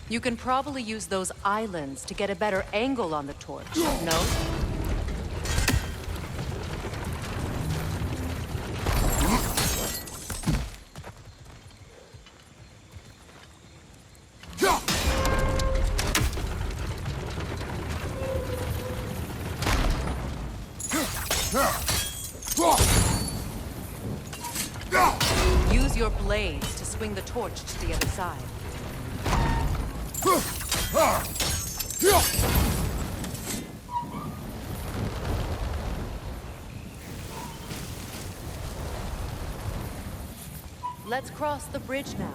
You can probably use those islands to get a better angle on the torch, no? Use your blades to swing the torch to the other side. Let's cross the bridge now.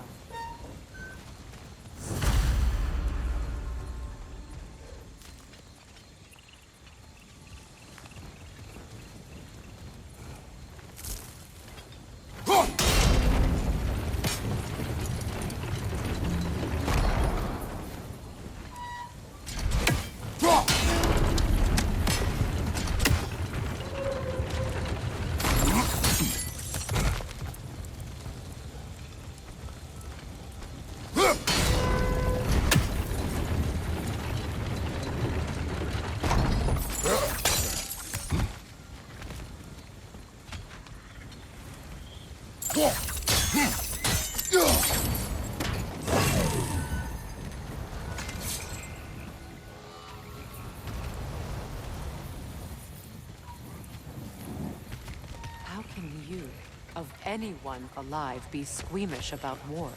How can you, of anyone alive, be squeamish about war?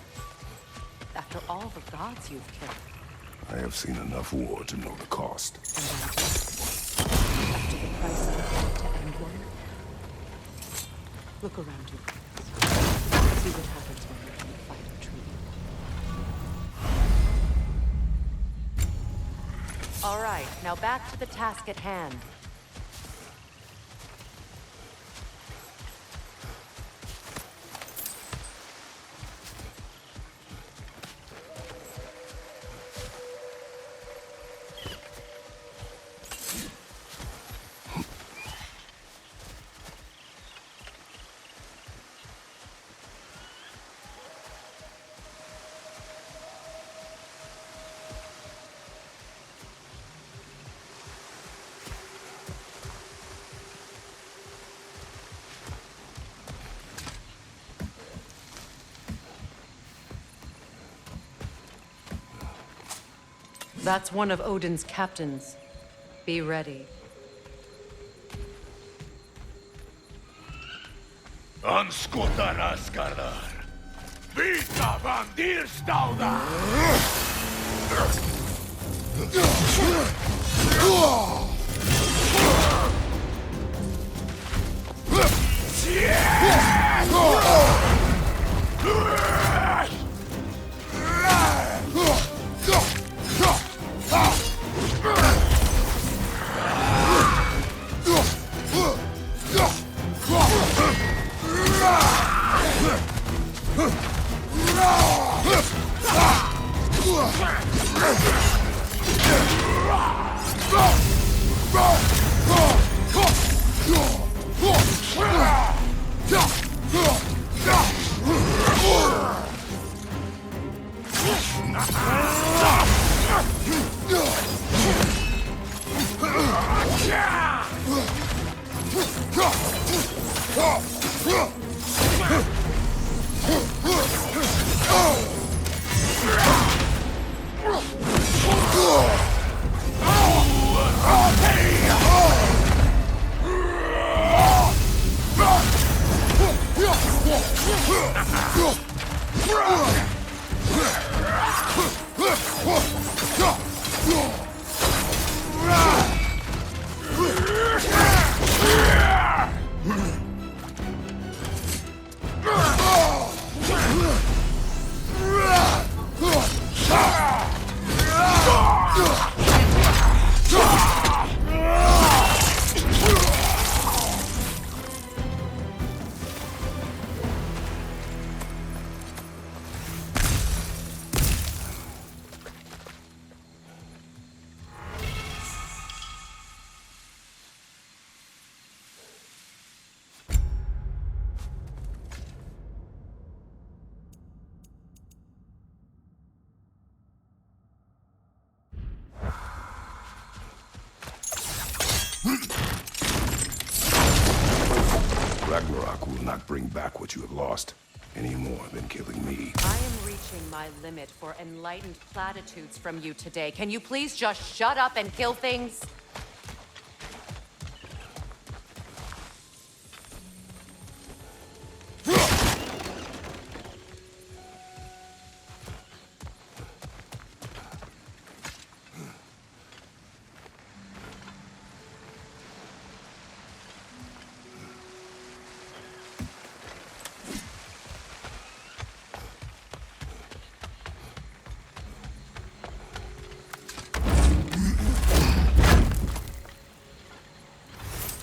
After all the gods you've killed. I have seen enough war to know the cost. And after the price of it to end one? Look around you. See what happens when you can't fight a tree. All right, now back to the task at hand. That's one of Odin's captains. Be ready. Anskutar askardar. Vita van dirstauda. cannot bring back what you have lost, any more than killing me. I am reaching my limit for enlightened platitudes from you today. Can you please just shut up and kill things?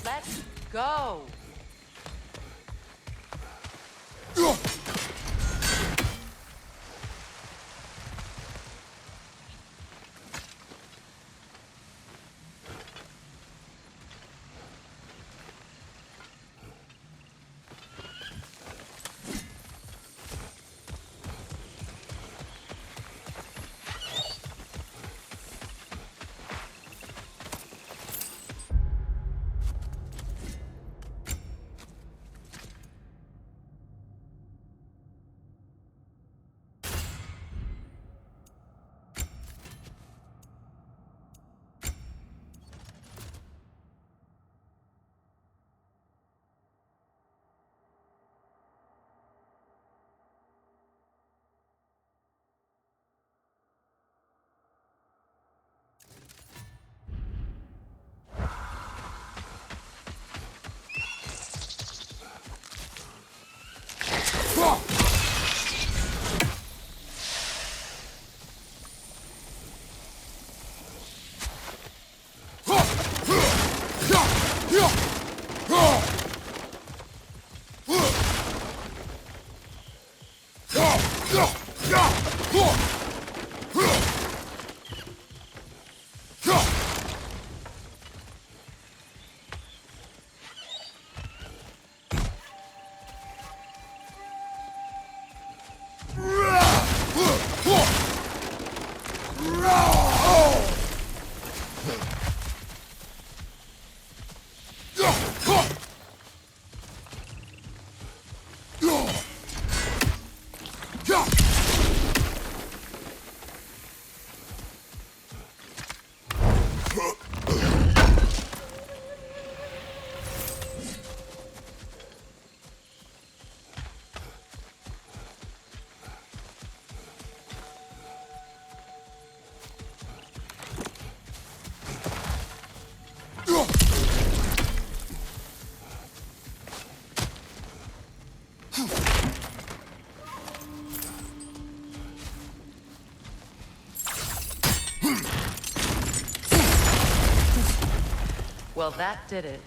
Let's go. Well, that did it.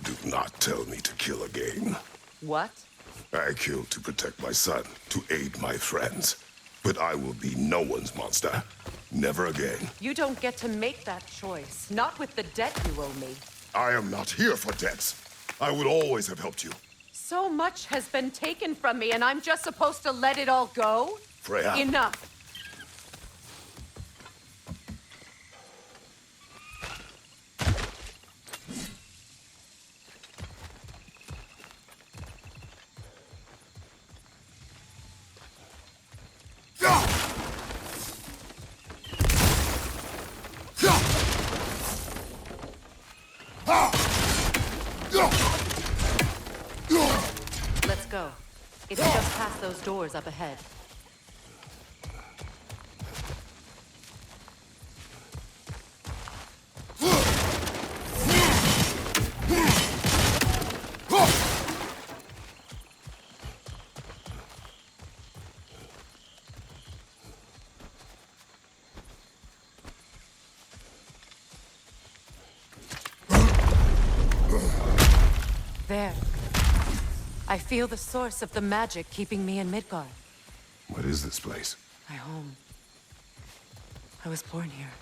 Do not tell me to kill again. What? I killed to protect my son, to aid my friends. But I will be no one's monster. Never again. You don't get to make that choice. Not with the debt you owe me. I am not here for debts. I would always have helped you. So much has been taken from me, and I'm just supposed to let it all go? Freya. Enough. go. It's just past those doors up ahead. There. I feel the source of the magic keeping me in Midgard. What is this place? My home. I was born here.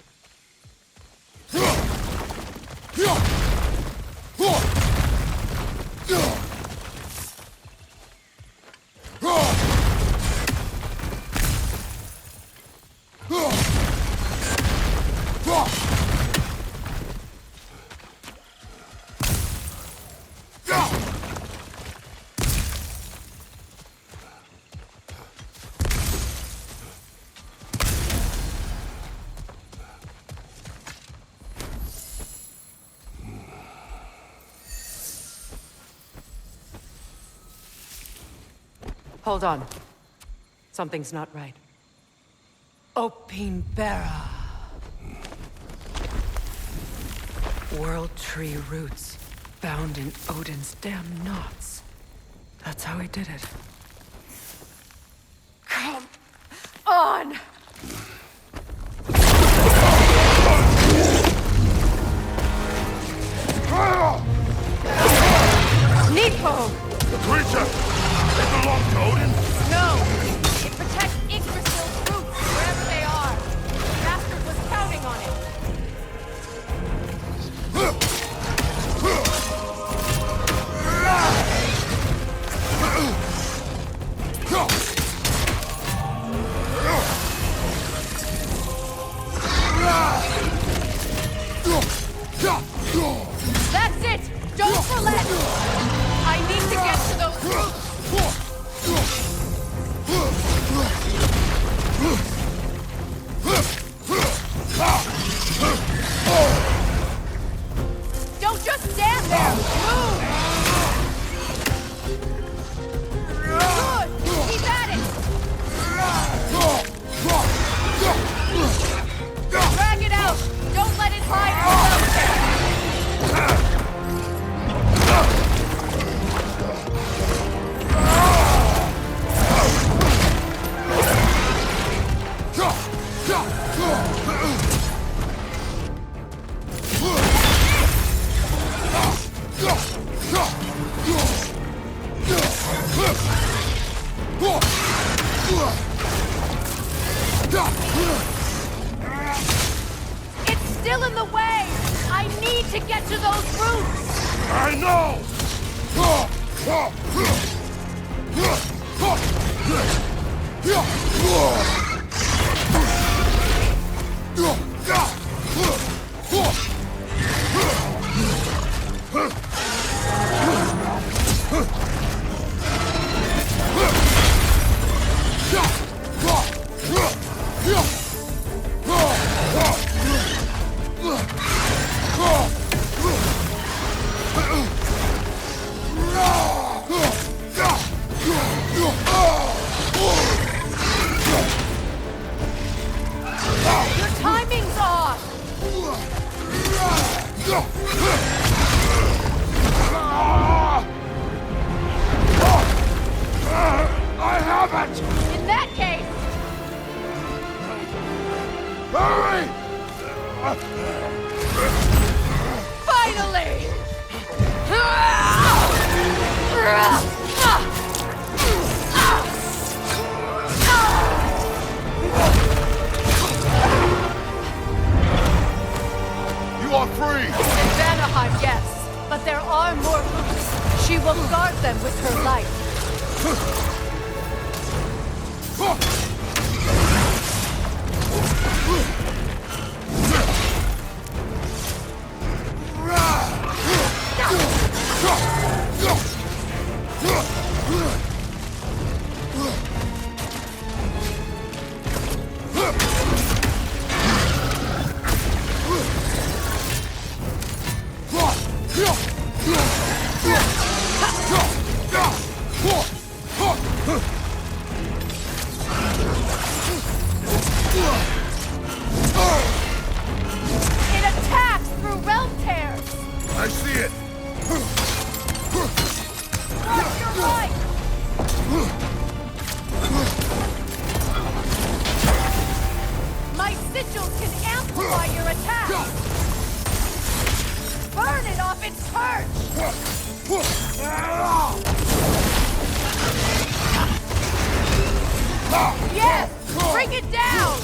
Hold on. Something's not right. Opinbera. World tree roots, bound in Odin's damn knots. That's how he did it. Come on! Nico! The creature! It belongs to Odin? No! It protects Yggdrasil's roots, wherever they are. The bastard was counting on it. That's it! Don't relent! I need to get to those roots! Don't just stand there! Move! Good! Keep at it! Drag it out! Don't let it hide below! It's still in the way! I need to get to those roots! I know! Your timing's off! I have it! In that case, Hurry! finally! You are free! In Vanaheim, yes. But there are more roots. She will guard them with her life. Yes! Bring it down!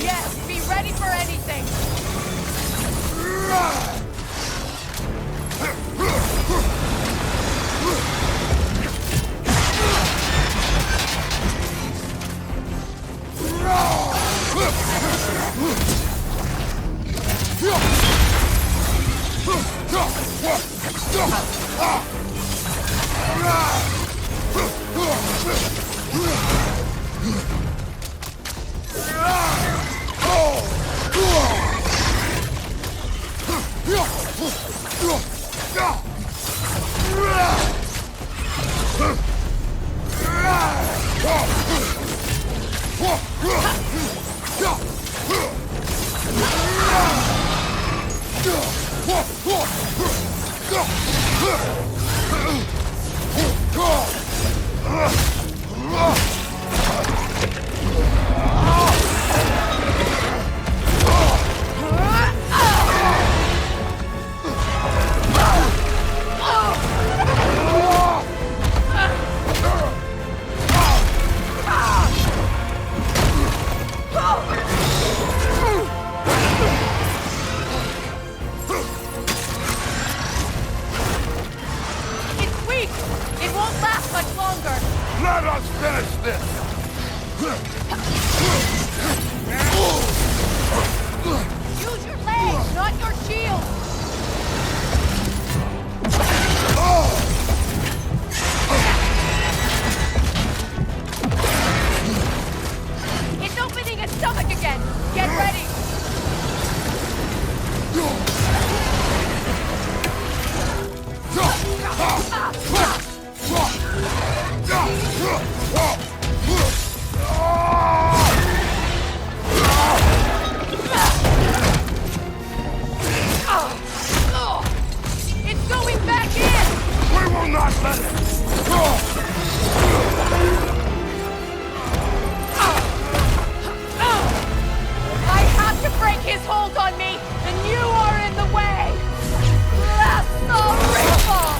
Yes, be ready for anything! Let us finish this! Use your legs, not your shield! It's opening its stomach again! Get ready! It's going back in! We will not let it! I have to break his hold on me, and you are in the way! Blast the ripple!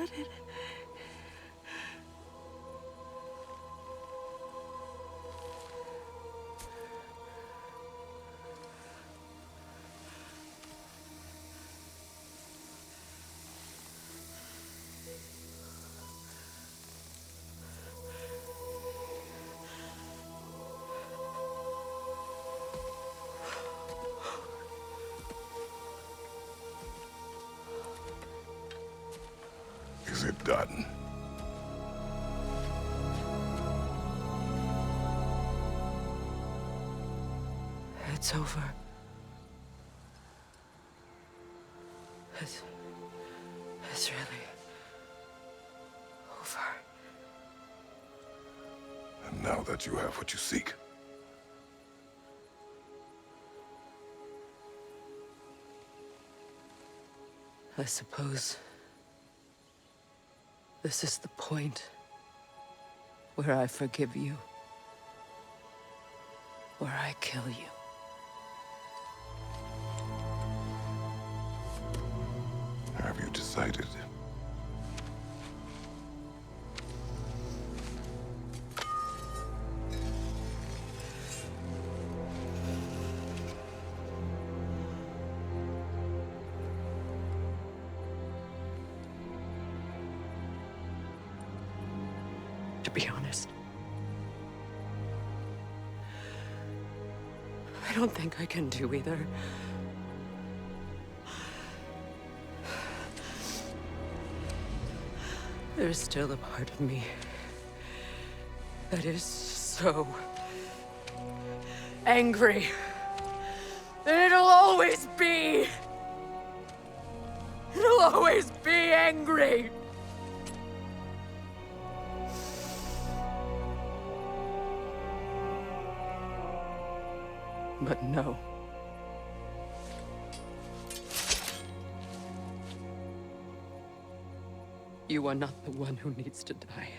got it. Is it done? It's over. It's really over. And now that you have what you seek, I suppose this is the point where I forgive you, where I kill you. have you decided? To be honest, I don't think I can do either. There's still a part of me that is so angry. And it'll always be. It'll always be angry. But no. You are not the one who needs to die.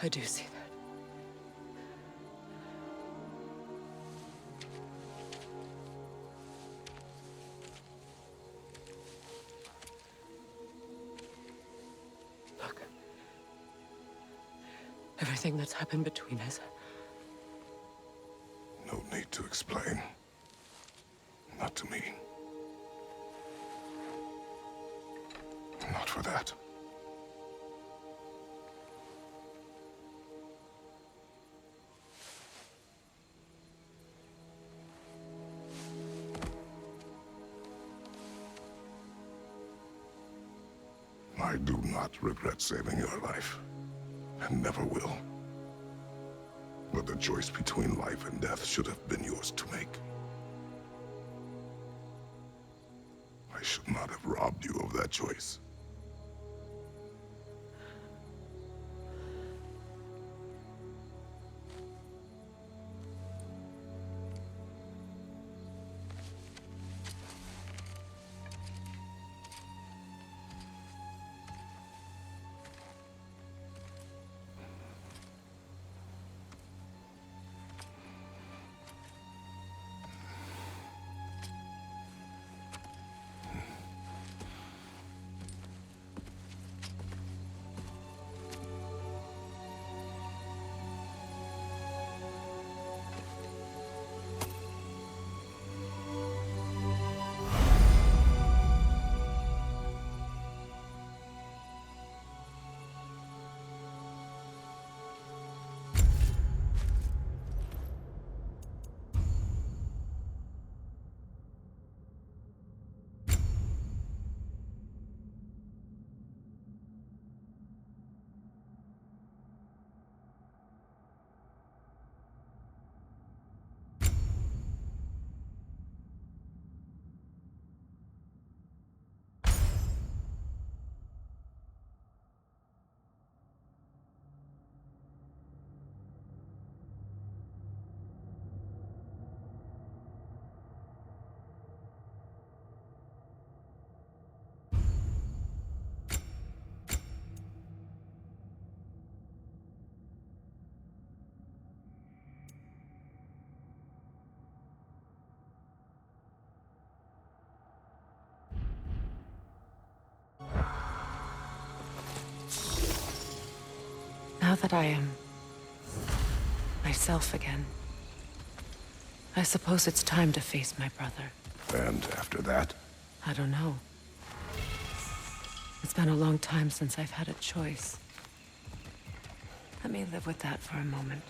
I do see that. Look. Everything that's happened between us. No need to explain. Not to me. Not for that. I do not regret saving your life, and never will. But the choice between life and death should have been yours to make. I should not have robbed you of that choice. Now that I am myself again, I suppose it's time to face my brother. And after that? I don't know. It's been a long time since I've had a choice. Let me live with that for a moment.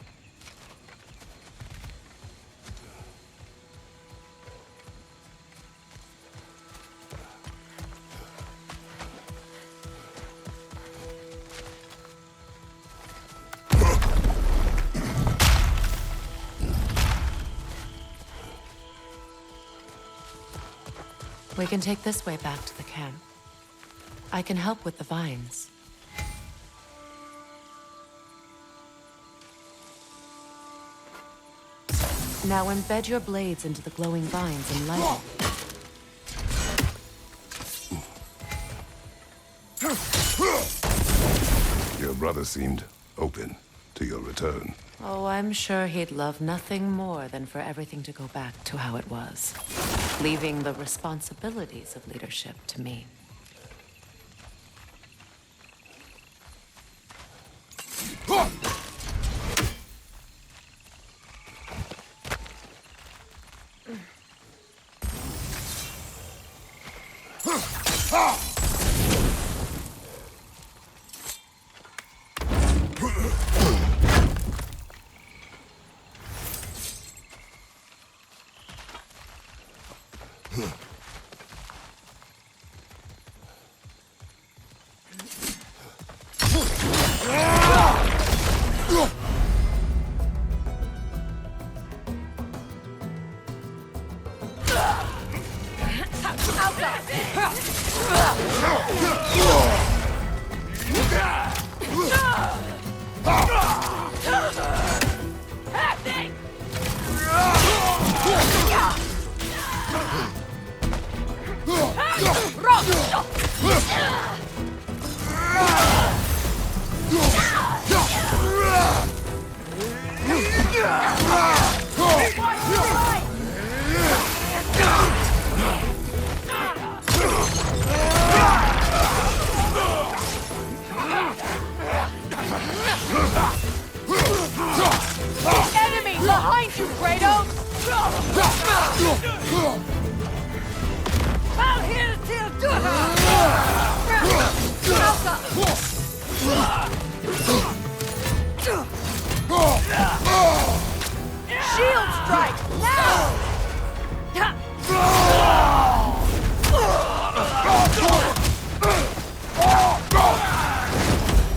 We can take this way back to the camp. I can help with the vines. Now embed your blades into the glowing vines and light it. Your brother seemed open to your return. Oh, I'm sure he'd love nothing more than for everything to go back to how it was, leaving the responsibilities of leadership to me.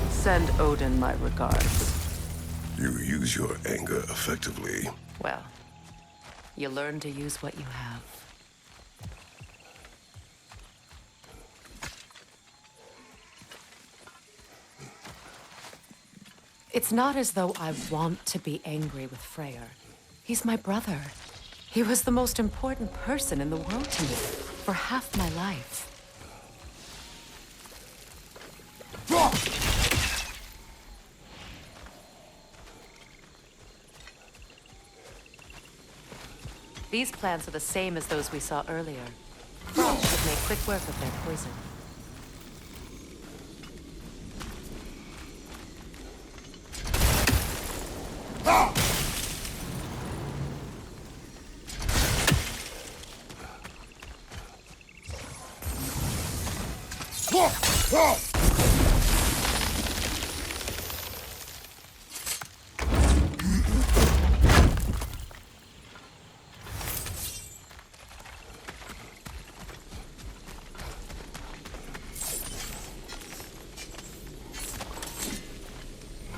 Send Odin my regards. You use your anger effectively. Well, you learn to use what you have. It's not as though I want to be angry with Freya. He's my brother. He was the most important person in the world to me for half my life. These plants are the same as those we saw earlier. Frost should make quick work of their poison.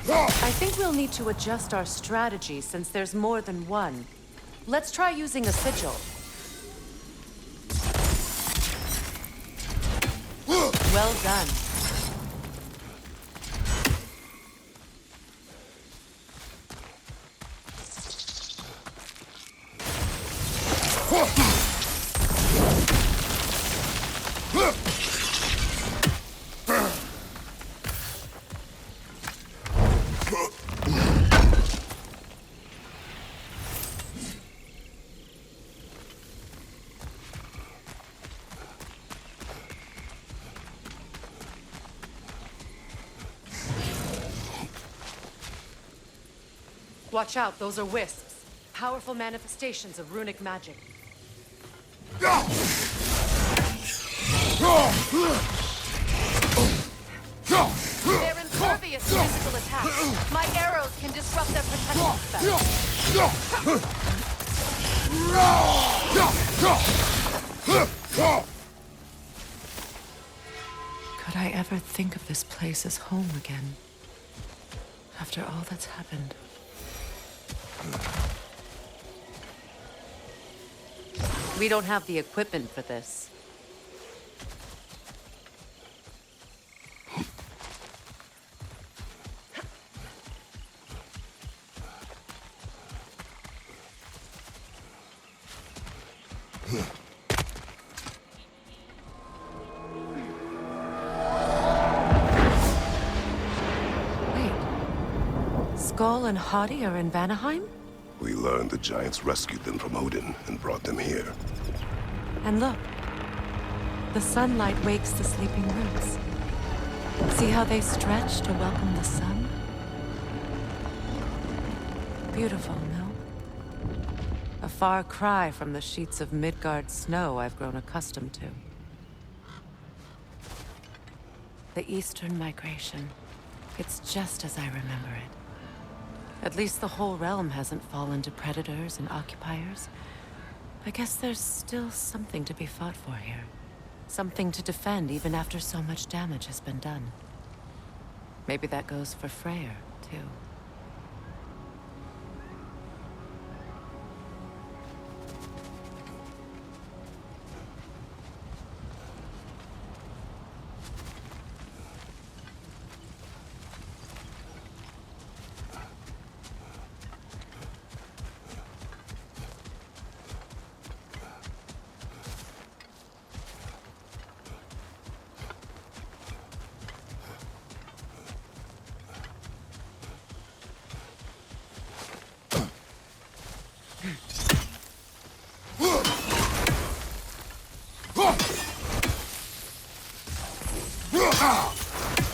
I think we'll need to adjust our strategy since there's more than one. Let's try using a sigil. Well done. Watch out, those are wisps. Powerful manifestations of runic magic. They're impervious to physical attacks. My arrows can disrupt their protection spell. Could I ever think of this place as home again? After all that's happened. We don't have the equipment for this. Skull and Hadi are in Vanaheim? We learned the giants rescued them from Odin and brought them here. And look. The sunlight wakes the sleeping roots. See how they stretch to welcome the sun? Beautiful, no? A far cry from the sheets of Midgard snow I've grown accustomed to. The Eastern Migration. It's just as I remember it. At least the whole realm hasn't fallen to predators and occupiers. I guess there's still something to be fought for here. Something to defend even after so much damage has been done. Maybe that goes for Freya, too.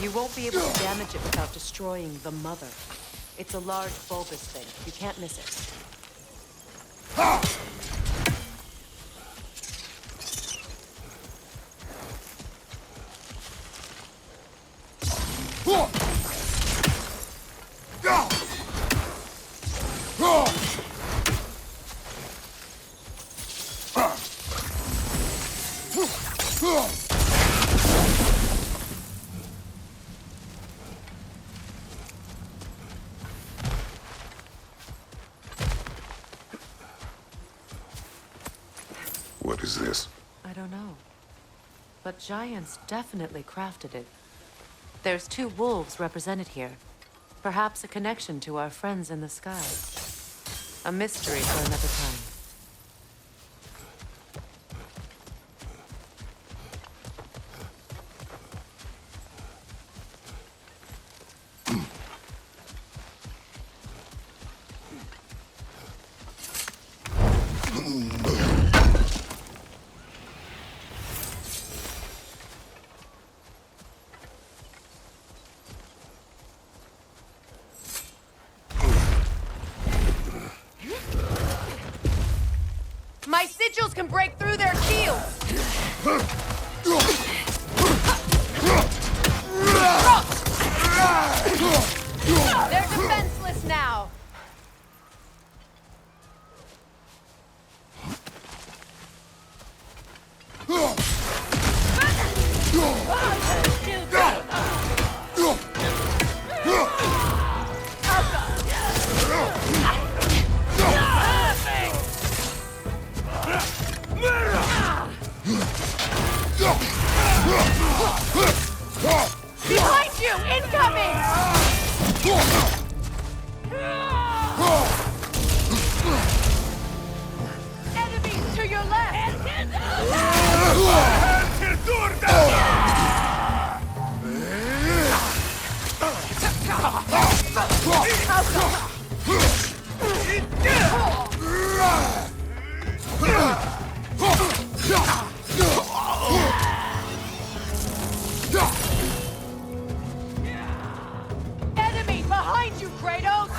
You won't be able to damage it without destroying the mother. It's a large bulbous thing. You can't miss it. What is this? I don't know. But giants definitely crafted it. There's 2 wolves represented here. Perhaps a connection to our friends in the sky. A mystery for another time. My sigils can break through their shields! They're defenseless now! Behind you! Incoming! Enemies to your left! Enemy behind you, Kratos!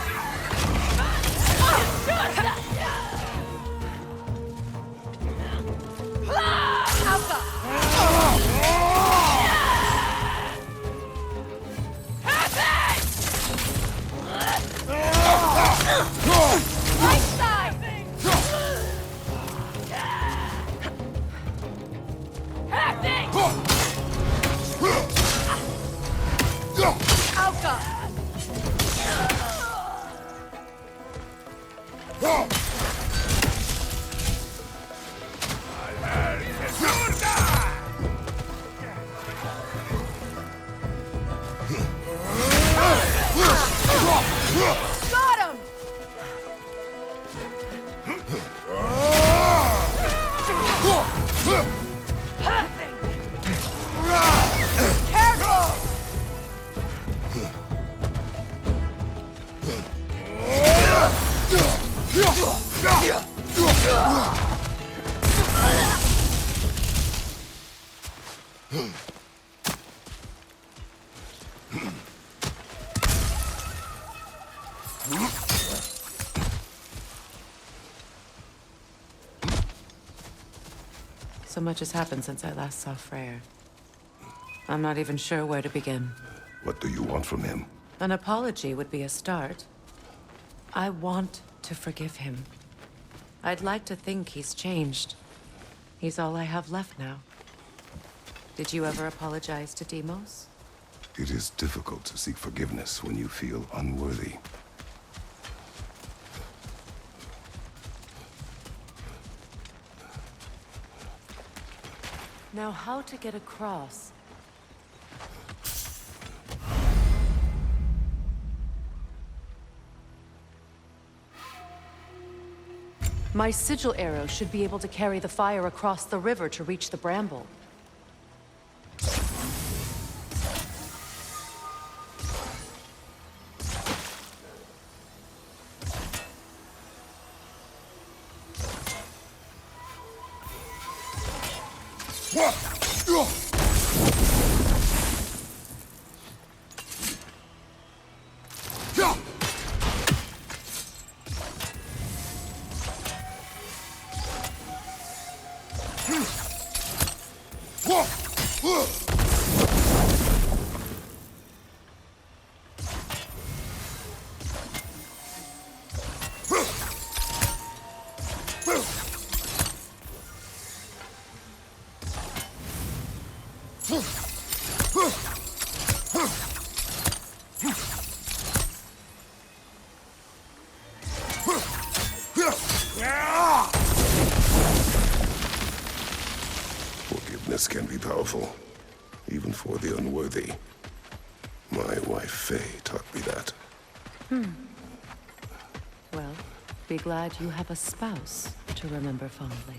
So much has happened since I last saw Freya. I'm not even sure where to begin. What do you want from him? An apology would be a start. I want to forgive him. I'd like to think he's changed. He's all I have left now. Did you ever apologize to Demos? It is difficult to seek forgiveness when you feel unworthy. Now, how to get across? My sigil arrow should be able to carry the fire across the river to reach the bramble. Forgiveness can be powerful, even for the unworthy. My wife, Faye, taught me that. Well, be glad you have a spouse to remember fondly.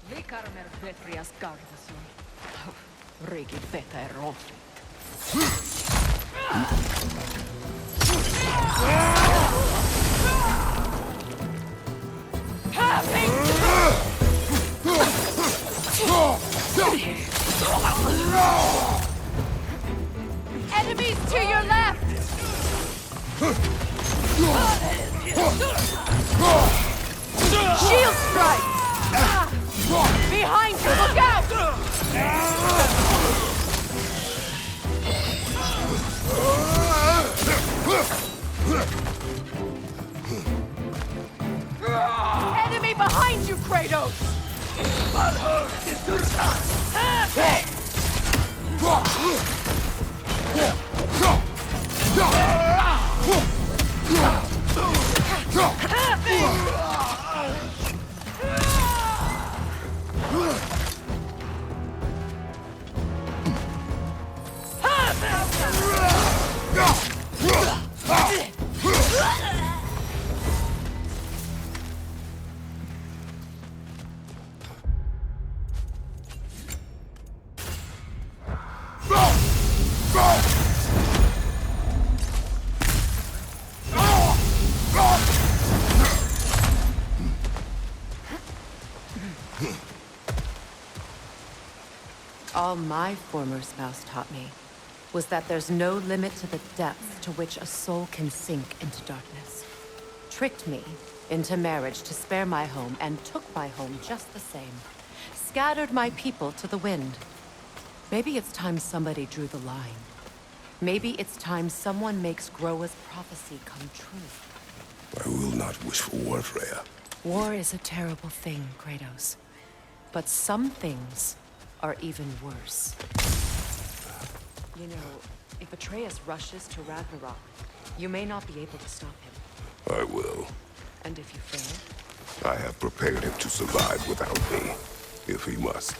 Vikarmer Petrias Gardason. Rikit Petä Rofi. Enemies to your left! Shield strike! Behind you, look out! Enemy behind you, Kratos! All my former spouse taught me was that there's no limit to the depth to which a soul can sink into darkness. Tricked me into marriage to spare my home and took my home just the same. Scattered my people to the wind. Maybe it's time somebody drew the line. Maybe it's time someone makes Groa's prophecy come true. I will not wish for war, Freya. War is a terrible thing, Kratos. But some things are even worse. You know, if Atreus rushes to Ragnarok, you may not be able to stop him. I will. And if you fail? I have prepared him to survive without me, if he must.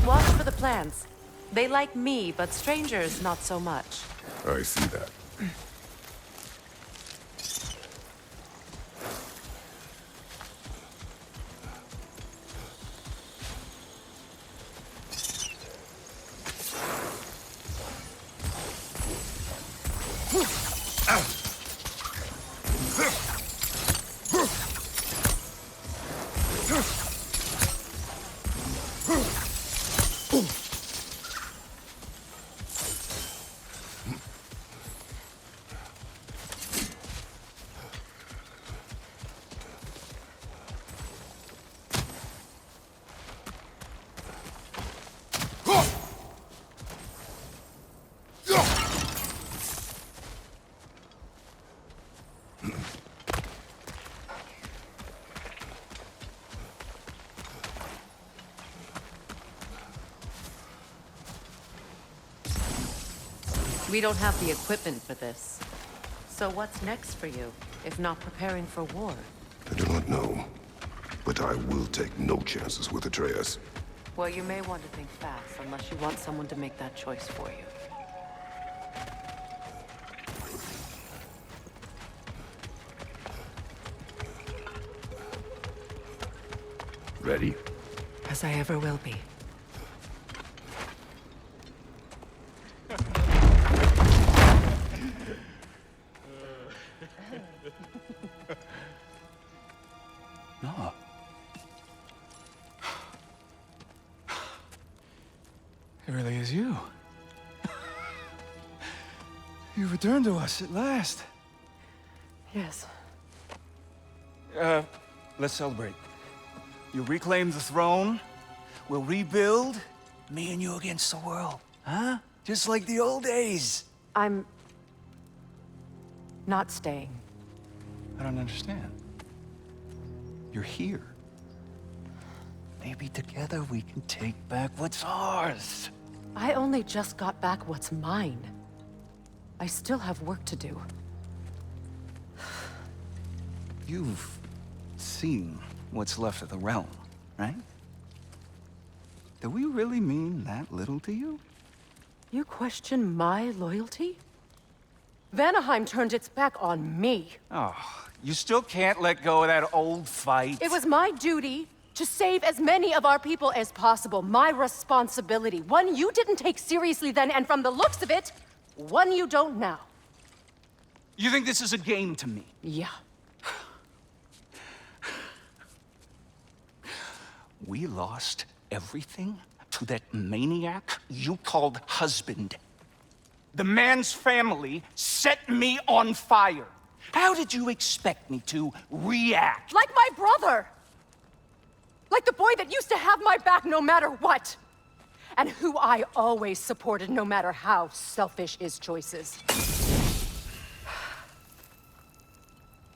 Watch for the plans. They like me, but strangers not so much. I see that. We don't have the equipment for this. So what's next for you, if not preparing for war? I do not know, but I will take no chances with Atreus. Well, you may want to think fast, unless you want someone to make that choice for you. Ready? As I ever will be. No. It really is you. You returned to us at last. Yes. Let's celebrate. You reclaim the throne, we'll rebuild, me and you against the world, huh? Just like the old days. I'm... not staying. I don't understand. You're here. Maybe together we can take back what's ours. I only just got back what's mine. I still have work to do. You've seen what's left of the realm, right? Do we really mean that little to you? You question my loyalty? Vanaheim turned its back on me. Oh, you still can't let go of that old fight? It was my duty to save as many of our people as possible. My responsibility. One you didn't take seriously then, and from the looks of it, one you don't now. You think this is a game to me? Yeah. We lost everything to that maniac you called husband. The man's family set me on fire. How did you expect me to react? Like my brother! Like the boy that used to have my back no matter what! And who I always supported no matter how selfish his choices.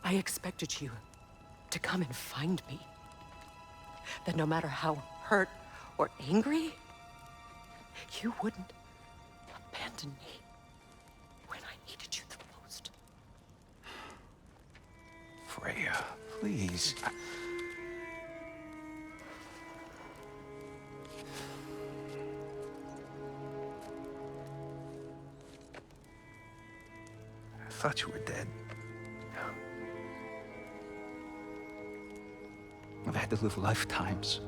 I expected you to come and find me. That no matter how hurt or angry, you wouldn't abandon me when I needed you the most. Freya, please. I thought you were dead. I've had to live lifetimes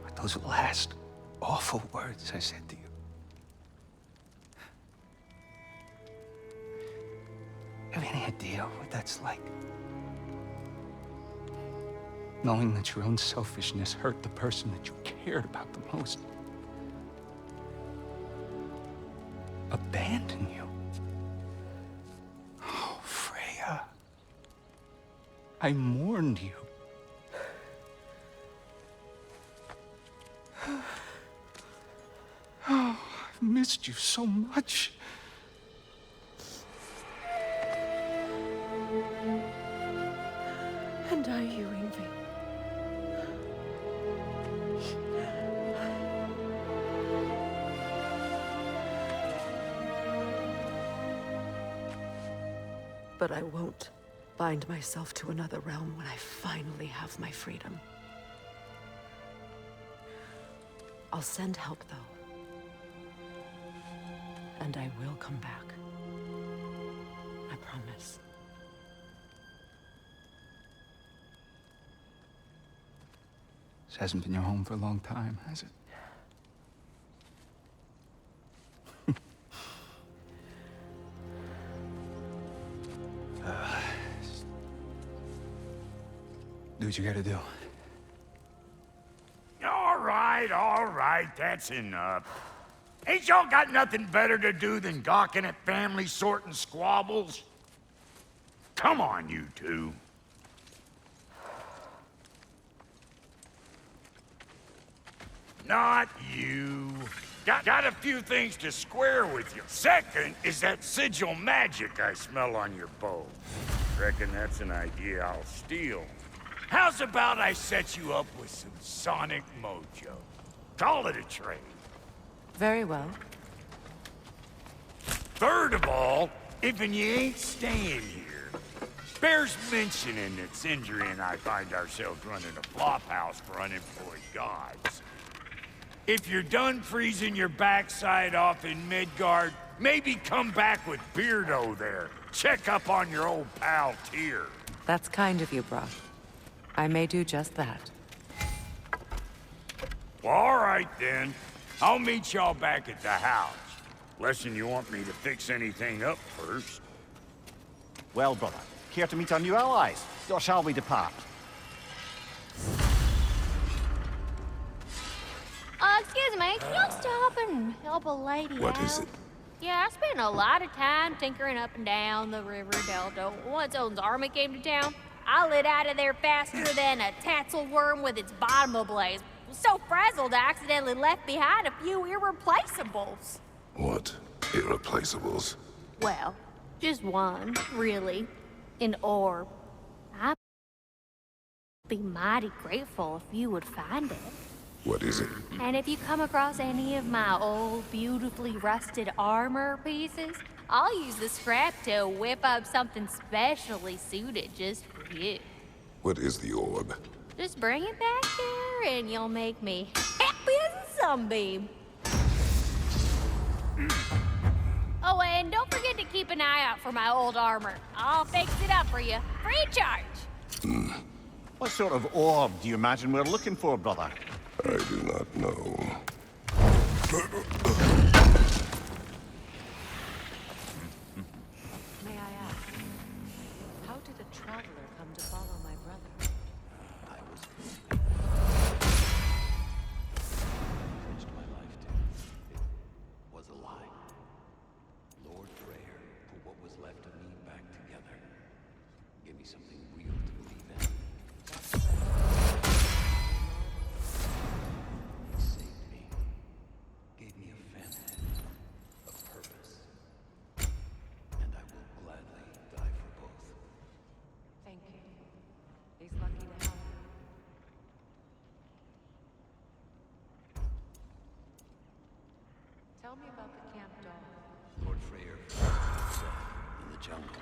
with those last awful words I said to you. Have any idea what that's like? Knowing that your own selfishness hurt the person that you cared about the most. Abandon you. Oh, Freya. I mourned you. Oh, I've missed you so much. And I you, Yngvi. But I won't bind myself to another realm when I finally have my freedom. I'll send help, though. And I will come back. I promise. This hasn't been your home for a long time, has it? Do what you gotta do. All right, that's enough. Ain't y'all got nothing better to do than gawking at family sorting squabbles? Come on, you two. Not you. Got a few things to square with you. Second is that sigil magic I smell on your bow. Reckon that's an idea I'll steal. How's about I set you up with some sonic mojo? Call it a trade. Very well. Third of all, if you ain't staying here, bears mentioning that Sindri and I find ourselves running a flop house for unemployed gods. If you're done freezing your backside off in Midgard, maybe come back with Beardo there. Check up on your old pal Tyr. That's kind of you, Brock. I may do just that. Well, all right then. I'll meet y'all back at the house. Lesson you want me to fix anything up first. Well, brother, care to meet our new allies? Or shall we depart? Excuse me, can you stop and help a lady out? What is it? Yeah, I spent a lot of time tinkering up and down the river delta. Once Odin's army came to town, I lit out of there faster than a tassel worm with its bottom ablaze. So frazzled, I accidentally left behind a few irreplaceables. What? Irreplaceables? Well, just one, really. An orb. I'd be mighty grateful if you would find it. What is it? And if you come across any of my old, beautifully rusted armor pieces, I'll use the scrap to whip up something specially suited just for you. What is the orb? Just bring it back here and you'll make me happy as a sunbeam. Oh, and don't forget to keep an eye out for my old armor. I'll fix it up for you, free of charge. What sort of orb do you imagine we're looking for, brother? I do not know. May I ask, how did a traveler come to follow my brother? Changed my life, too. It was a lie. Lord Freya put what was left of me back together. Gave me something real to believe in. He saved me. Gave me a family. A purpose. And I will gladly die for both. Thank you. He's lucky to have you. Tell me about the camp dog. Lord Freya was in the jungle.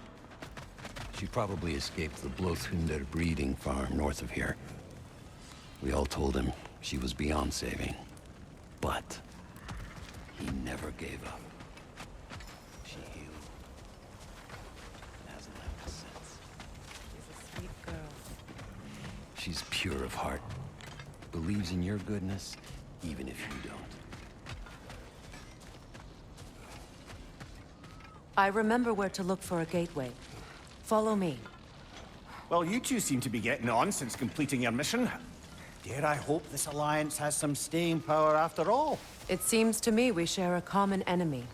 She probably escaped the Blothunder breeding farm north of here. We all told him she was beyond saving. But he never gave up. She healed. And hasn't left us since. She's a sweet girl. She's pure of heart. Believes in your goodness, even if you don't. I remember where to look for a gateway. Follow me. Well, you two seem to be getting on since completing your mission. Dare I hope this alliance has some staying power after all? It seems to me we share a common enemy.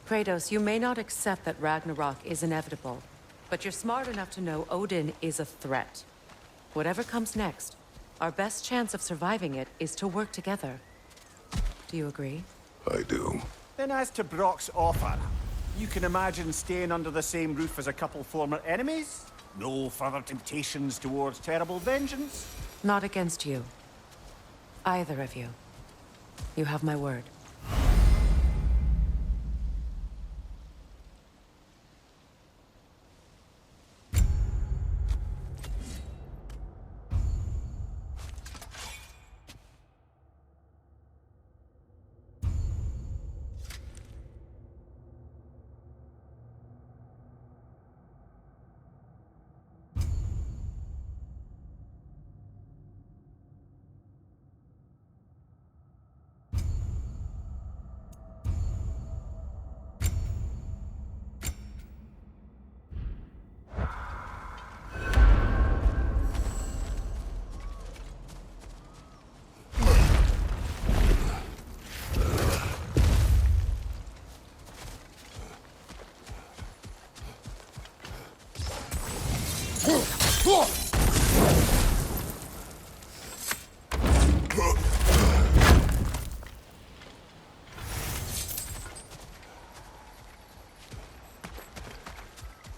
Kratos, you may not accept that Ragnarok is inevitable, but you're smart enough to know Odin is a threat. Whatever comes next, our best chance of surviving it is to work together. Do you agree? I do. Then as to Brock's offer, you can imagine staying under the same roof as a couple former enemies? No further temptations towards terrible vengeance? Not against you. Either of you. You have my word.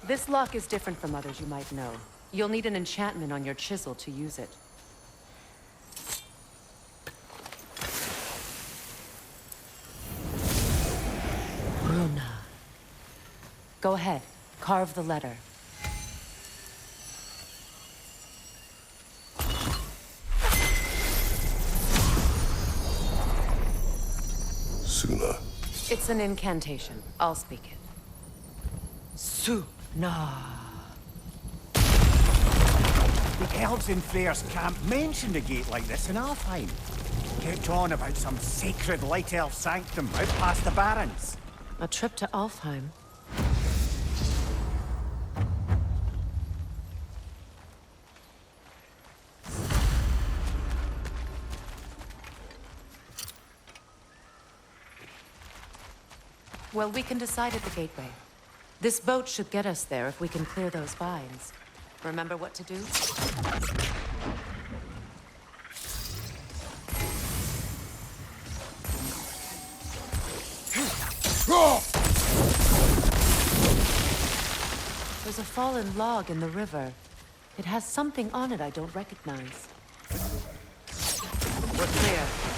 This lock is different from others you might know. You'll need an enchantment on your chisel to use it. Bruna. Go ahead. Carve the letter. Suna. It's an incantation. I'll speak it. Suna. The elves in Freya's camp mentioned a gate like this in Alfheim. Kept on about some sacred light elf sanctum out past the Barrens. A trip to Alfheim. Well, we can decide at the gateway. This boat should get us there if we can clear those vines. Remember what to do? There's a fallen log in the river. It has something on it I don't recognize. We're clear.